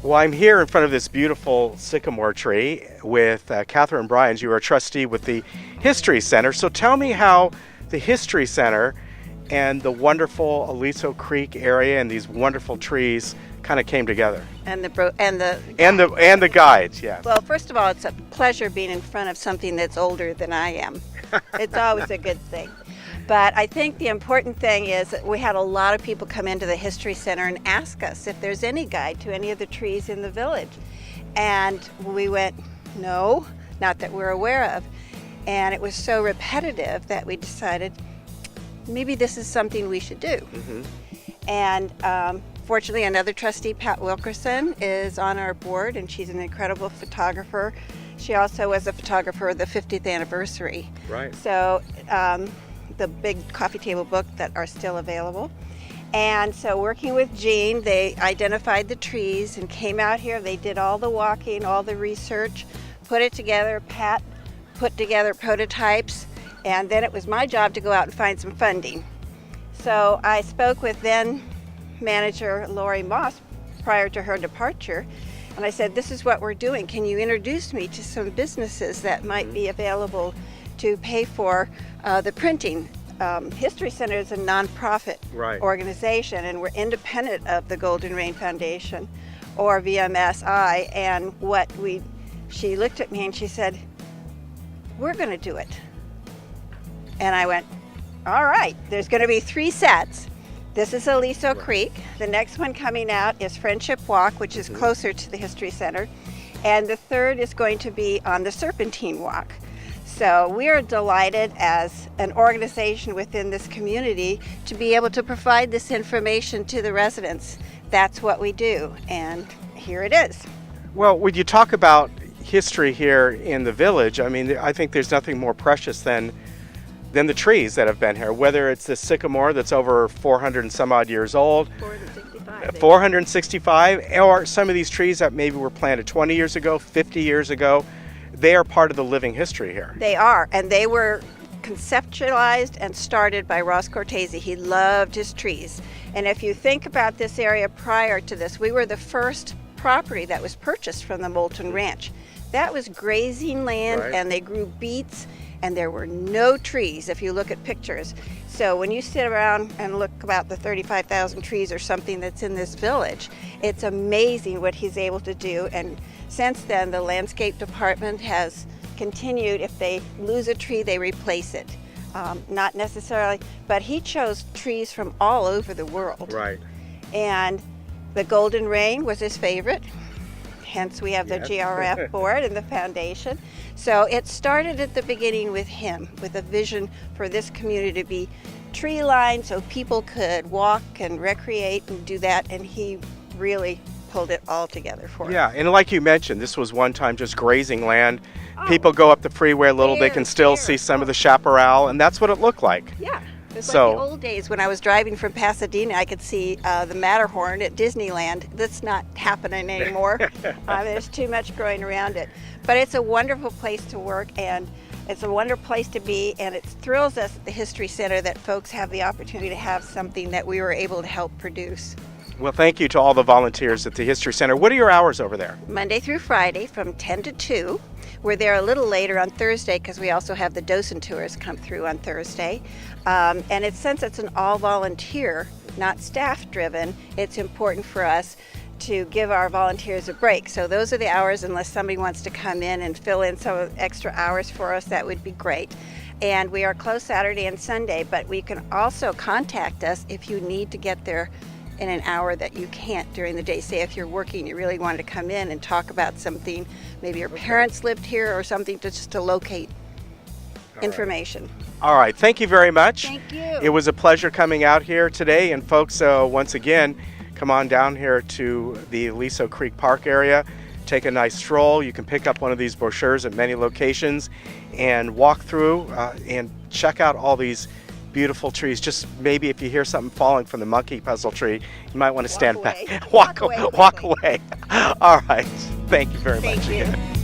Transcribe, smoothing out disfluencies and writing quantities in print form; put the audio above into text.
Well, I'm here in front of this beautiful sycamore tree with Catherine Bryans. You are a trustee with the History Center. So tell me how the History Center and the wonderful Aliso Creek area and these wonderful trees kind of came together. And the guides, yeah. Well, first of all, it's a pleasure being in front of something that's older than I am. It's always a good thing. But I think the important thing is that we had a lot of people come into the History Center and ask us if there's any guide to any of the trees in the village. And we went, no, not that we're aware of. And it was so repetitive that we decided maybe this is something we should do. Mm-hmm. And fortunately, another trustee, Pat Wilkerson, is on our board, and she's an incredible photographer. She also was a photographer of the 50th anniversary. Right. So the big coffee table book that are still available. And so working with Jean, they identified the trees and came out here. They did all the walking, all the research, put it together. Pat put together prototypes, and then it was my job to go out and find some funding. So I spoke with then manager Lori Moss prior to her departure, and I said, this is what we're doing. Can you introduce me to some businesses that might be available to pay for the printing? History Center is a nonprofit organization, and we're independent of the Golden Rain Foundation or VMSI. And she looked at me and she said, we're going to do it. And I went, all right, there's going to be 3 sets. This is Aliso Creek. The next one coming out is Friendship Walk, which is closer to the History Center. And the third is going to be on the Serpentine Walk. So we are delighted as an organization within this community to be able to provide this information to the residents. That's what we do, and here it is. Well, when you talk about history here in the village, I mean, I think there's nothing more precious than the trees that have been here, whether it's the sycamore that's over 400 and some odd years old, 465, or some of these trees that maybe were planted 20 years ago, 50 years ago. They are part of the living history here. They are, and they were conceptualized and started by Ross Cortese. He loved his trees. And if you think about this area prior to this, we were the first property that was purchased from the Moulton Ranch. That was grazing land, and they grew beets, and there were no trees if you look at pictures. So when you sit around and look about the 35,000 trees or something that's in this village, it's amazing what he's able to do. And since then, the landscape department has continued. If they lose a tree, they replace it. Not necessarily, but he chose trees from all over the world. Right. And the Golden Rain was his favorite. Hence, we have the GRF board and the foundation. So it started at the beginning with him, with a vision for this community to be tree lined so people could walk and recreate and do that. And he really pulled it all together for us. Yeah, and like you mentioned, this was one time just grazing land. People go up the freeway a little, they can still see some of the chaparral, and that's what it looked like. Yeah. It's like the old days when I was driving from Pasadena, I could see the Matterhorn at Disneyland. That's not happening anymore. There's too much growing around it. But it's a wonderful place to work, and it's a wonderful place to be, and it thrills us at the History Center that folks have the opportunity to have something that we were able to help produce. Well, thank you to all the volunteers at the History Center. What are your hours over there? Monday through Friday from 10 to 2. We're there a little later on Thursday because we also have the docent tours come through on Thursday. And since it's an all-volunteer, not staff-driven, it's important for us to give our volunteers a break. So those are the hours, unless somebody wants to come in and fill in some extra hours for us, that would be great. And we are closed Saturday and Sunday, but we can also contact us if you need to get there in an hour that you can't during the day. Say if you're working, you really wanted to come in and talk about something, maybe your parents lived here or something, just to locate information. All right, thank you very much. Thank you. It was a pleasure coming out here today, and folks, once again, come on down here to the Aliso Creek Park area, take a nice stroll. You can pick up one of these brochures at many locations and walk through and check out all these beautiful trees. Just maybe if you hear something falling from the monkey puzzle tree, you might want to stand back. Walk away. All right. Thank you very much. Thank you.